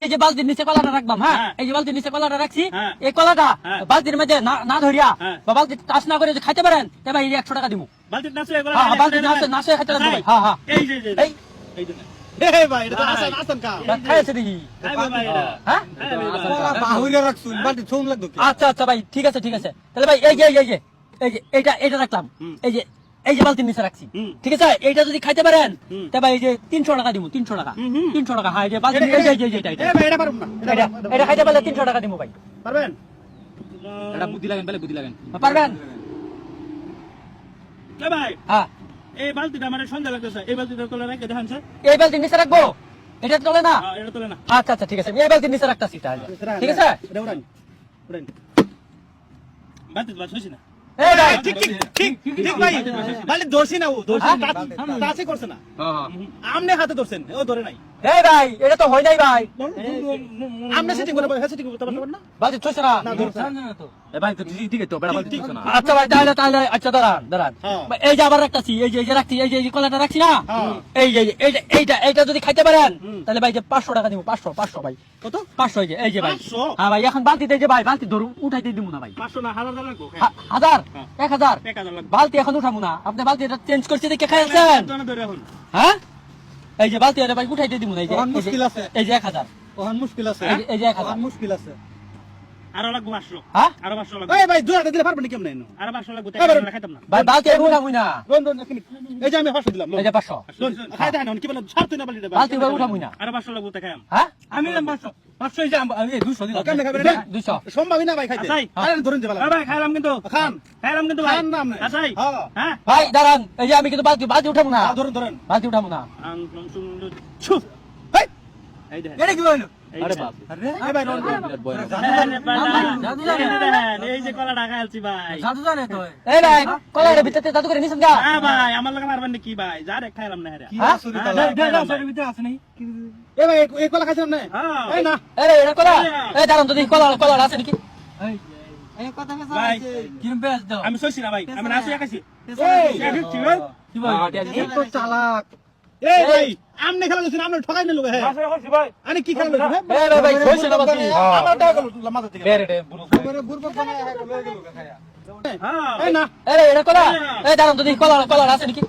এই যে বালতির নিচে কলাটা রাখবাম, হ্যাঁ হ্যাঁ। এই যে বালতির নিচে কলাটা রাখছি, হ্যাঁ। এই কলাটা হ্যাঁ। বালতির মধ্যে না ধরিয়া হ্যাঁ। বা বালতি টাচ না করে যদি খাইতে পারেন তবে ভাই 100 টাকা দিব। বালতির নাচে এগুলো হ্যাঁ বালতি নাচে খাইতে লাগবে ভাই। হ্যাঁ হ্যাঁ এই যে এই এই যে এই ভাই এটা তো আসান আসান কা খাইছে দেখি, খাইবে ভাই এটা হ্যাঁ বাহুইলা রাখছুন বালতি ছুম লাগতো কি আচ্ছা আচ্ছা ভাই ঠিক আছে তাহলে ভাই এই যে এইটা রাখলাম, এই যে বালতির নিচে রাখছি, ঠিক আছে এইটা যদি খাইতে পারেন তবে ভাই এই যে 300 টাকা দিব, 300 টাকা 300 টাকা। হ্যাঁ এই যে বালতি এই যে এটা এই ভাই এটা পারুম না এটা খাইতে পারলে 300 টাকা দিব ভাই। পারবেন? এটা বুদ্ধি লাগেন বলে বুদ্ধি লাগেন। পারবেন? এ ভাই হ্যাঁ এই বালতিটা মানে সন্ধ্যা লাগতেছে, এই বালতিটা তোলা রেখে দেখান স্যার। এই বালতির নিচে রাখবো, এটা চলে না? এটা তোলে না। আচ্ছা আচ্ছা ঠিক আছে, আমি এই বালতির নিচে রাখতাছি তাহলে, ঠিক আছে? এটা উড়ান উড়ান বালতি বাস হইছে না। এই ভাই ঠিক ঠিক ঠিক ঠিক ভাই বালতি ধরছি না ও ধরছি টাচই করছে না আমনে হাতে ধরছেন ও ধরে নাই এই ভাই এটা তো হয় নাই ভাই, আমনে সেটিং করে হ্যাঁ সেটিং করতে পারবেন না বালতি চলছে না। না ধরছে এ ভাই তো ঠিক তো বেড়া বালতি দিছ না। আচ্ছা ভাই তাহলে আচ্ছা দাঁড়ান হ্যাঁ। এই যে আবার রাখতাছি, এই যে রাখছি, এই যে কলাটা রাখছি না, হ্যাঁ। এই যে এইটা যদি খাইতে পারেন তাহলে ভাই যে 500 টাকা দিব, 500 ভাই, কত 500 এই যে ভাই। 500? হ্যাঁ ভাই এখন বালতিতে এই যে ভাই বালতি ধরুন উঠাইতে দিব না ভাই। 500 না 1000 লাগবো। 1000 1000 1000 লাগবে। বালতি এখন উঠাবো না, আপনি বালতি এটা চেঞ্জ করছে দেখে খাইছেন, দোকানে ধরে এখন। হ্যাঁ এই যে বালতি এটা ভাই উঠাইতে দিব না, এই যে ওখান মুশকিল আছে। এই যে 1000 ওখান মুশকিল আছে এই যে 1000 ওখান মুশকিল আছে আরো লাগবো 500। হ্যাঁ আরো 500 লাগবে। এই ভাই দুয়াটা দিলে পারবেন কেমনে নো আরো 500 লাগবে। এবার- টাকা খাইতাম না। ভাই বালতি এখন উঠাবো না, রন রন এক মিনিট এই যে আমি 500 দিলাম এই যে 500 খাই দেন কি বলেন ছাড় তুই না বালতিটা বালতি ভাই উঠাবো না। আরো 500 লাগবে টাকা খাইম। হ্যাঁ আমি নিলাম 500 500 এই যে এই 200 দিলাম। কেমনে খাবেন এটা 200 সম্ভবই না ভাই খাইতে আসাই। আরে ধরুন যে বালা ভাই খাইলাম কিন্তু। খান খাইলাম কিন্তু ভাই। খান না আপনি। আসাই। হ্যাঁ। হ্যাঁ। ভাই দাঁড়ান, এই যে আমি কিন্তু বালতি উঠাবো না, ধরুন ধরুন বালতি উঠাবো না। আনতম সুন্দর ছু। হেই এই দেখেন। এটা কি হইলো আরে বাপ আরে এই ভাই রন দেখেন, এই যে কলা ঢাকা আলছি ভাই। জাদু জানে তো। এই ভাই কলার ভিতরে জাদু করে নিছেন গা? হ্যাঁ ভাই আমার লাগে মারবেন নাকি ভাই? যা রে খাইলাম না হেরা। হ্যাঁ? ভিতরে আছে নাই? এই ভাই এই কলা খাইছেন না হ্যাঁ। এই না এই এটা কলা, এই দাঁড়ান তো দেখি কলা আছে নাকি? ভাই কিরম বেশ দাও। আমি সইছি না ভাই। আমি নাচি একাছি। এই কি ভাই? তো চালাক এই ভাই আমনে খেলা লইছেন আমনে ঠকাই না লোক হ্যাঁ আরে কি খেলা লইছেন এই ভাই কইছে না বালতি। আমার টাকা গেল মাথা থেকে বেরে বুড়ো। বুরবক বানায় লয়ে গেল খায়া হ্যাঁ। এই না এই এটা কলা, এই দাঁড়ান তো দেখি কলা আছে নাকি?